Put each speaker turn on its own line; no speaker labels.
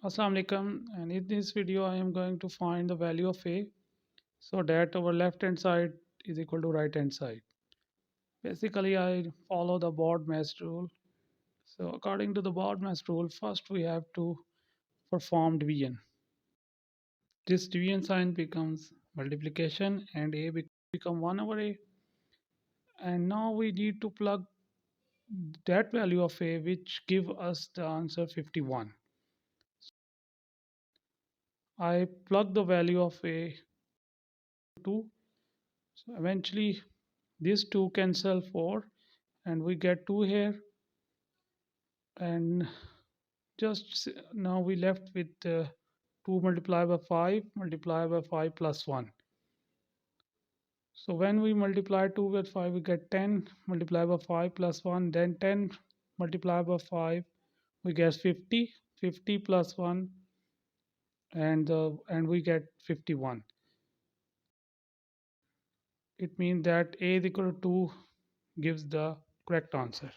Assalamu alaikum, and in this video I am going to find the value of a so that our left hand side is equal to right hand side. Basically I follow the BODMAS rule. So according to the BODMAS rule, first we have to perform division. This division sign becomes multiplication and a become 1 over a, and now we need to plug that value of a which give us the answer 51. I plug the value of a 2. So eventually these two cancel 4 and we get 2 here, and just now we left with 2 multiplied by 5 multiplied by 5 plus 1. So when we multiply 2 with 5 we get 10 multiplied by 5 plus 1, then 10 multiplied by 5 we get 50, 50 plus 1, and we get 51. It means that a is equal to 2 gives the correct answer.